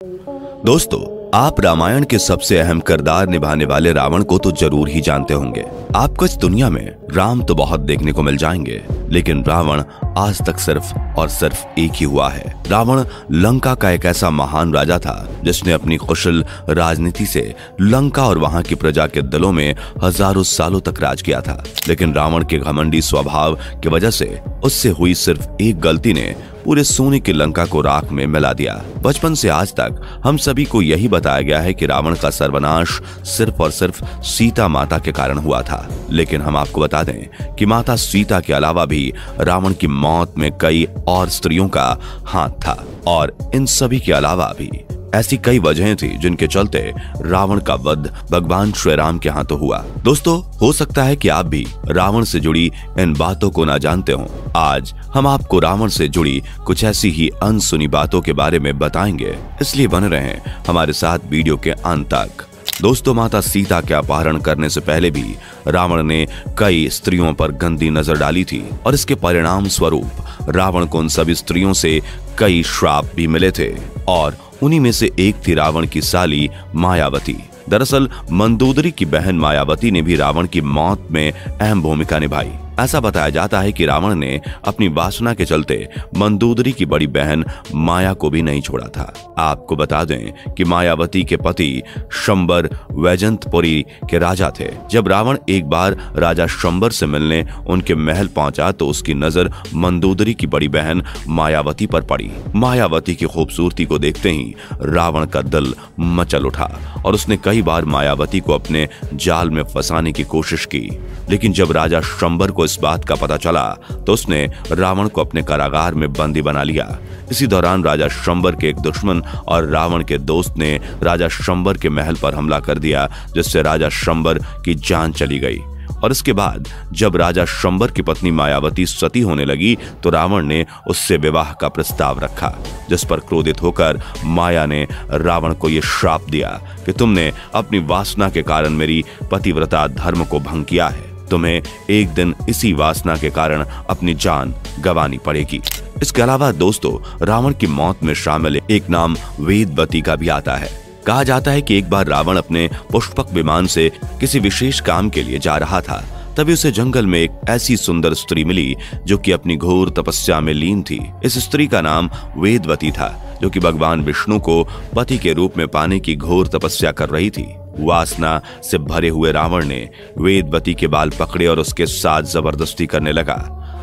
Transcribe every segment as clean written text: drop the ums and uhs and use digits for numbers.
दोस्तों, आप रामायण के सबसे अहम किरदार निभाने वाले रावण को तो जरूर ही जानते होंगे। आपको इस दुनिया में राम तो बहुत देखने को मिल जाएंगे, लेकिन रावण आज तक सिर्फ और सिर्फ एक ही हुआ है। रावण लंका का एक ऐसा महान राजा था जिसने अपनी कुशल राजनीति से लंका और वहां की प्रजा के दिलों में हजारों सालों तक राज किया था। लेकिन रावण के घमंडी स्वभाव की वजह से उससे हुई सिर्फ एक गलती ने पूरे सोने की लंका को राख में मिला दिया। बचपन से आज तक हम सभी को यही बताया गया है कि रावण का सर्वनाश सिर्फ और सिर्फ सीता माता के कारण हुआ था। लेकिन हम आपको बता दें कि माता सीता के अलावा भी रावण की मौत में कई और स्त्रियों का हाथ था, और इन सभी के अलावा भी ऐसी कई वजहें थी जिनके चलते रावण का वध भगवान श्री राम के हाथों हुआ। दोस्तों, हो सकता है कि आप भी रावण से जुड़ी इन बातों को ना जानते हो। आज हम आपको रावण से जुड़ी कुछ ऐसी ही अनसुनी बातों के बारे में बताएंगे, इसलिए बने रहें हमारे साथ वीडियो के अंत तक। दोस्तों, माता सीता के अपहरण करने से पहले भी रावण ने कई स्त्रियों पर गंदी नजर डाली थी, और इसके परिणाम स्वरूप रावण को उन सभी स्त्रियों से कई श्राप भी मिले थे, और उन्हीं में से एक थी रावण की साली मायावती। दरअसल मंदोदरी की बहन मायावती ने भी रावण की मौत में अहम भूमिका निभाई। ऐसा बताया जाता है कि रावण ने अपनी वासना के चलते मंदोदरी की बड़ी बहन माया को भी नहीं छोड़ा था। आपको बता दें कि मायावती के पति शंबर वैजंतपुरी के राजा थे। जब रावण एक बार राजा शंबर से मिलने उनके महल पहुंचा तो उसकी नजर मंदोदरी की बड़ी बहन मायावती पर पड़ी। मायावती की खूबसूरती को देखते ही रावण का दिल मचल उठा और उसने कई बार मायावती को अपने जाल में फंसाने की कोशिश की। लेकिन जब राजा शंबर को इस बात का पता चला तो उसने रावण को अपने कारागार में बंदी बना लिया। इसी दौरान राजा शंबर के एक दुश्मन और रावण के दोस्त ने राजा शंबर के महल पर हमला कर दिया, जिससे राजा शंबर की जान चली गई। और इसके बाद जब राजा शंबर की पत्नी मायावती सती होने लगी तो रावण ने उससे विवाह का प्रस्ताव रखा, जिस पर क्रोधित होकर माया ने रावण को यह श्राप दिया कि तुमने अपनी वासना के कारण मेरी पतिव्रता धर्म को भंग किया है। तुम्हें एक दिन इसी वासना के कारण अपनी जान गंवानी पड़ेगी। इसके अलावा दोस्तों, रावण की मौत में शामिल एक नाम वेदवती का भी आता है। कहा जाता है कि एक बार रावण अपने पुष्पक विमान से किसी विशेष काम के लिए जा रहा था। तभी उसे जंगल में एक ऐसी सुंदर स्त्री मिली जो कि अपनी घोर तपस्या में लीन थी। इस स्त्री का नाम वेदवती था, जो कि भगवान विष्णु को पति के रूप में पाने की घोर तपस्या कर रही थी। वासना से भरे हुए रावण ने वेदवती के बाल पकड़े और उसके साथ जबरदस्ती करने लगा।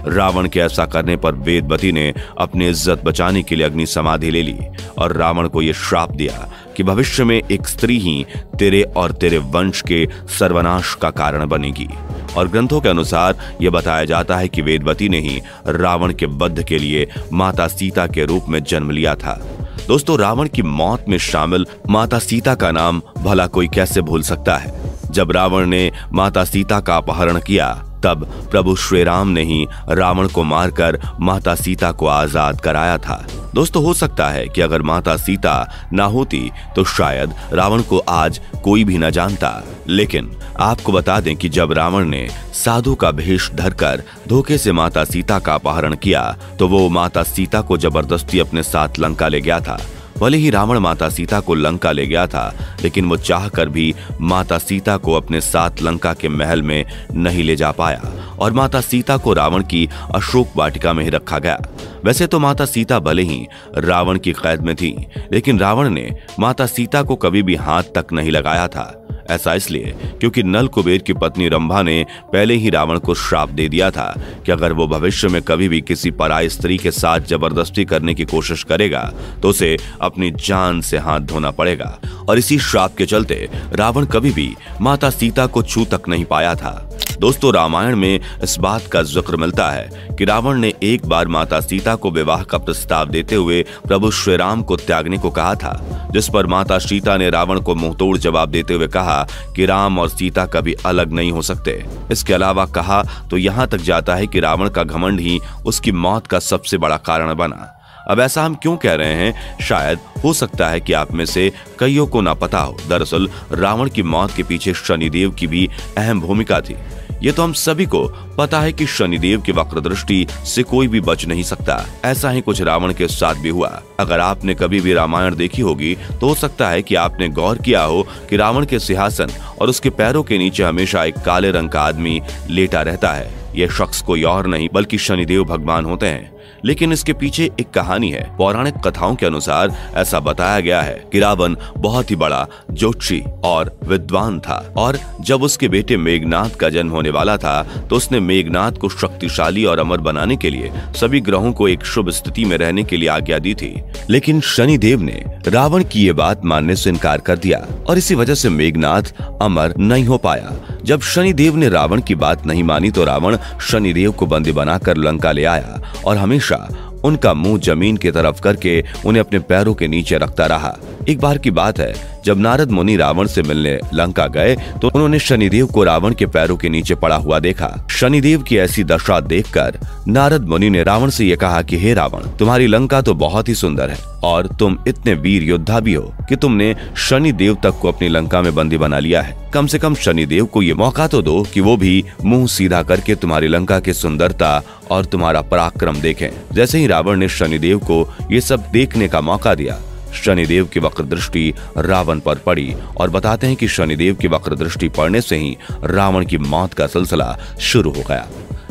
रावण के ऐसा करने पर वेदवती ने अपनी इज्जत बचाने के लिए अग्नि समाधि ले ली और रावण को यह श्राप दिया कि भविष्य में एक स्त्री ही तेरे और तेरे वंश के सर्वनाश का कारण बनेगी। और ग्रंथों के अनुसार यह बताया जाता है कि वेदवती ने ही रावण के वध के लिए माता सीता के रूप में जन्म लिया था। दोस्तों, रावण की मौत में शामिल माता सीता का नाम भला कोई कैसे भूल सकता है। जब रावण ने माता सीता का अपहरण किया तब प्रभु श्री राम ने ही रावण को मारकर माता सीता को आजाद कराया था। दोस्तों, हो सकता है कि अगर माता सीता ना होती तो शायद रावण को आज कोई भी न जानता। लेकिन आपको बता दें कि जब रावण ने साधु का भेष धरकर धोखे से माता सीता का अपहरण किया तो वो माता सीता को जबरदस्ती अपने साथ लंका ले गया था। भले ही रावण माता सीता को लंका ले गया था, लेकिन वो चाहकर भी माता सीता को अपने साथ लंका के महल में नहीं ले जा पाया और माता सीता को रावण की अशोक वाटिका में ही रखा गया। वैसे तो माता सीता भले ही रावण की कैद में थी, लेकिन रावण ने माता सीता को कभी भी हाथ तक नहीं लगाया था। ऐसा इसलिए क्योंकि नल कुबेर की पत्नी रंभा ने पहले ही रावण को श्राप दे दिया था कि अगर वो भविष्य में कभी भी किसी पराई स्त्री के साथ जबरदस्ती करने की कोशिश करेगा तो उसे अपनी जान से हाथ धोना पड़ेगा। और इसी श्राप के चलते रावण कभी भी माता सीता को छू तक नहीं पाया था। दोस्तों, रामायण में इस बात का जिक्र मिलता है कि रावण ने एक बार माता सीता को विवाह का प्रस्ताव देते हुए प्रभु श्री राम को त्यागने को कहा था, जिस पर माता सीता ने रावण को मुंहतोड़ जवाब देते हुए कहा कि राम और सीता कभी अलग नहीं हो सकते। इसके अलावा कहा तो यहाँ तक जाता है कि रावण का घमंड ही उसकी मौत का सबसे बड़ा कारण बना। अब ऐसा हम क्यों कह रहे हैं, शायद हो सकता है कि आप में से कईयों को ना पता हो। दरअसल रावण की मौत के पीछे शनिदेव की भी अहम भूमिका थी। ये तो हम सभी को पता है कि शनिदेव की वक्र दृष्टि से कोई भी बच नहीं सकता। ऐसा ही कुछ रावण के साथ भी हुआ। अगर आपने कभी भी रामायण देखी होगी तो हो सकता है कि आपने गौर किया हो कि रावण के सिंहासन और उसके पैरों के नीचे हमेशा एक काले रंग का आदमी लेटा रहता है। यह शख्स कोई और नहीं बल्कि शनिदेव भगवान होते हैं। लेकिन इसके पीछे एक कहानी है। पौराणिक कथाओं के अनुसार ऐसा बताया गया है कि रावण बहुत ही बड़ा ज्योतिषी और विद्वान था, और जब उसके बेटे मेघनाद का जन्म होने वाला था तो उसने मेघनाद को शक्तिशाली और अमर बनाने के लिए सभी ग्रहों को एक शुभ स्थिति में रहने के लिए आज्ञा दी थी। लेकिन शनिदेव ने रावण की ये बात मानने से इनकार कर दिया और इसी वजह से मेघनाद अमर नहीं हो पाया। जब शनिदेव ने रावण की बात नहीं मानी तो रावण शनिदेव को बंदी बनाकर लंका ले आया और हमेशा उनका मुंह जमीन की तरफ करके उन्हें अपने पैरों के नीचे रखता रहा। एक बार की बात है, जब नारद मुनि रावण से मिलने लंका गए तो उन्होंने शनिदेव को रावण के पैरों के नीचे पड़ा हुआ देखा। शनिदेव की ऐसी दशा देखकर नारद मुनि ने रावण से यह कहा कि हे रावण, तुम्हारी लंका तो बहुत ही सुंदर है और तुम इतने वीर योद्धा भी हो कि तुमने शनिदेव तक को अपनी लंका में बंदी बना लिया है। कम से कम शनिदेव को ये मौका तो दो कि वो भी मुंह सीधा करके तुम्हारी लंका की सुंदरता और तुम्हारा पराक्रम देखें। जैसे ही रावण ने शनिदेव को ये सब देखने का मौका दिया, शनिदेव की वक्र दृष्टि रावण पर पड़ी और बताते हैं कि शनिदेव की वक्र दृष्टि पड़ने से ही रावण की मौत का सिलसिला शुरू हो गया।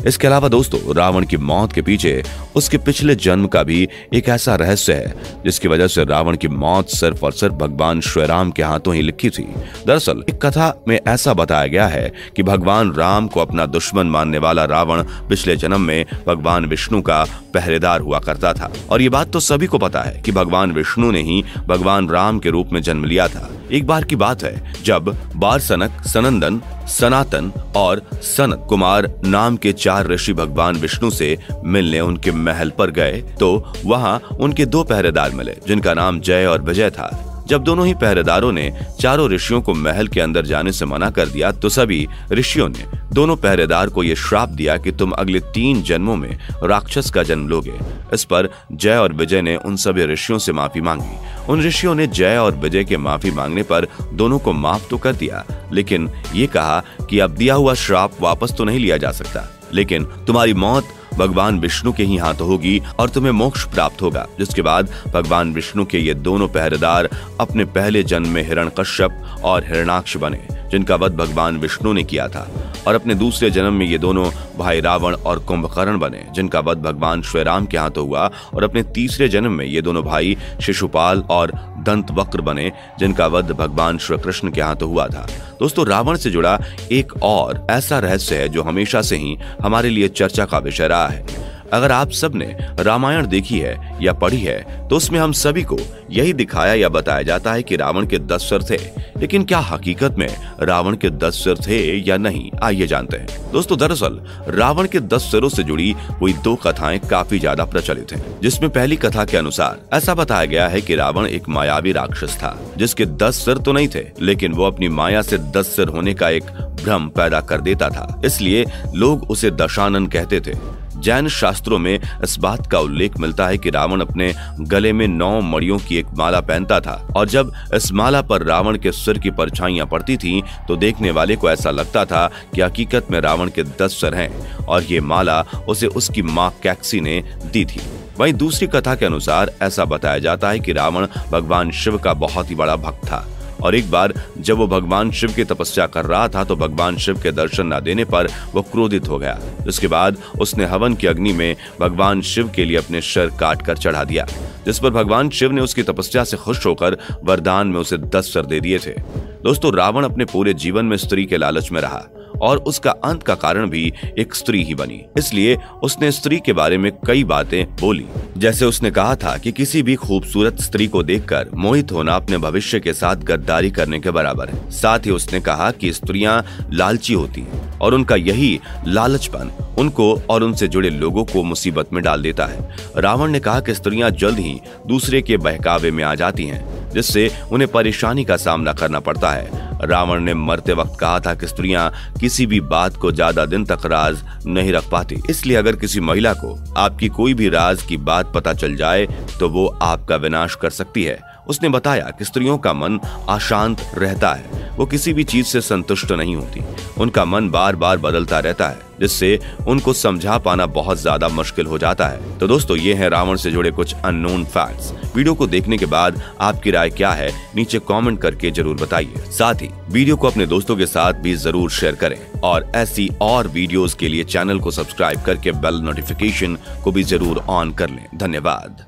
इसके अलावा दोस्तों, रावण की मौत के पीछे उसके पिछले जन्म का भी एक ऐसा रहस्य है जिसकी वजह से रावण की मौत सिर्फ और सिर्फ भगवान श्री राम के हाथों ही लिखी थी। दरअसल एक कथा में ऐसा बताया गया है कि भगवान राम को अपना दुश्मन मानने वाला रावण पिछले जन्म में भगवान विष्णु का पहरेदार हुआ करता था। और ये बात तो सभी को पता है कि भगवान विष्णु ने ही भगवान राम के रूप में जन्म लिया था। एक बार की बात है जब बारसनक, सनंदन, सनातन और सनत कुमार नाम के 4 ऋषि भगवान विष्णु से मिलने उनके महल पर गए तो वहां उनके 2 पहरेदार मिले जिनका नाम जय और विजय था। जब दोनों ही पहरेदारों ने चारों ऋषियों को महल के अंदर जाने से मना कर दिया तो सभी ऋषियों ने दोनों पहरेदार को यह श्राप दिया कि तुम अगले 3 जन्मों में राक्षस का जन्म लोगे। इस पर जय और विजय ने उन सभी ऋषियों से माफी मांगी। उन ऋषियों ने जय और विजय के माफी मांगने पर दोनों को माफ तो कर दिया, लेकिन ये कहा कि अब दिया हुआ श्राप वापस तो नहीं लिया जा सकता, लेकिन तुम्हारी मौत भगवान विष्णु के ही हाथों होगी और तुम्हें मोक्ष प्राप्त होगा। जिसके बाद भगवान विष्णु के ये दोनों पहरेदार अपने पहले जन्म में हिरण्यकश्यप और हिरण्याक्ष बने जिनका वध भगवान विष्णु ने किया था, और अपने दूसरे जन्म में ये दोनों भाई रावण और कुंभकर्ण बने जिनका वध भगवान श्री राम के हाथों हुआ, और अपने तीसरे जन्म में ये दोनों भाई शिशुपाल और दंतवक्र बने जिनका वध भगवान श्री कृष्ण के हाथों हुआ था। दोस्तों, रावण से जुड़ा एक और ऐसा रहस्य है जो हमेशा से ही हमारे लिए चर्चा का विषय रहा है। अगर आप सब ने रामायण देखी है या पढ़ी है तो उसमें हम सभी को यही दिखाया या बताया जाता है कि रावण के 10 सिर थे, लेकिन क्या हकीकत में रावण के 10 सिर थे या नहीं, आइए जानते हैं। दोस्तों, दरअसल रावण के 10 सिरों से जुड़ी हुई 2 कथाएं काफी ज्यादा प्रचलित हैं, जिसमें पहली कथा के अनुसार ऐसा बताया गया है कि रावण एक मायावी राक्षस था जिसके 10 सिर तो नहीं थे, लेकिन वो अपनी माया से 10 सिर होने का एक भ्रम पैदा कर देता था, इसलिए लोग उसे दशानन कहते थे। जैन शास्त्रों में इस बात का उल्लेख मिलता है कि रावण अपने गले में 9 मणियों की एक माला पहनता था, और जब इस माला पर रावण के सिर की परछाइयां पड़ती थीं तो देखने वाले को ऐसा लगता था कि हकीकत में रावण के 10 सिर हैं, और ये माला उसे उसकी मां कैकसी ने दी थी। वहीं दूसरी कथा के अनुसार ऐसा बताया जाता है कि रावण भगवान शिव का बहुत ही बड़ा भक्त था, और एक बार जब वो भगवान शिव की तपस्या कर रहा था तो भगवान शिव के दर्शन न देने पर वो क्रोधित हो गया। इसके बाद उसने हवन की अग्नि में भगवान शिव के लिए अपने सिर काट कर चढ़ा दिया, जिस पर भगवान शिव ने उसकी तपस्या से खुश होकर वरदान में उसे 10 सिर दे दिए थे। दोस्तों, रावण अपने पूरे जीवन में स्त्री के लालच में रहा और उसका अंत का कारण भी एक स्त्री ही बनी, इसलिए उसने स्त्री के बारे में कई बातें बोली। जैसे उसने कहा था कि किसी भी खूबसूरत स्त्री को देखकर मोहित होना अपने भविष्य के साथ गद्दारी करने के बराबर है। साथ ही उसने कहा कि स्त्रियां लालची होती हैं और उनका यही लालचपन उनको और उनसे जुड़े लोगों को मुसीबत में डाल देता है। रावण ने कहा कि स्त्रियां जल्द ही दूसरे के बहकावे में आ जाती हैं, जिससे उन्हें परेशानी का सामना करना पड़ता है। रावण ने मरते वक्त कहा था कि स्त्रियां किसी भी बात को ज्यादा दिन तक राज नहीं रख पाती, इसलिए अगर किसी महिला को आपकी कोई भी राज की बात पता चल जाए तो वो आपका विनाश कर सकती है उसने बताया कि स्त्रियों का मन अशांत रहता है, वो किसी भी चीज से संतुष्ट नहीं होती, उनका मन बार बार बदलता रहता है, जिससे उनको समझा पाना बहुत ज्यादा मुश्किल हो जाता है। तो दोस्तों, ये है रावण से जुड़े कुछ अननोन फैक्ट्स। वीडियो को देखने के बाद आपकी राय क्या है, नीचे कमेंट करके जरूर बताइए। साथ ही वीडियो को अपने दोस्तों के साथ भी जरूर शेयर करें और ऐसी और वीडियोस के लिए चैनल को सब्सक्राइब करके बेल नोटिफिकेशन को भी जरूर ऑन कर लें। धन्यवाद।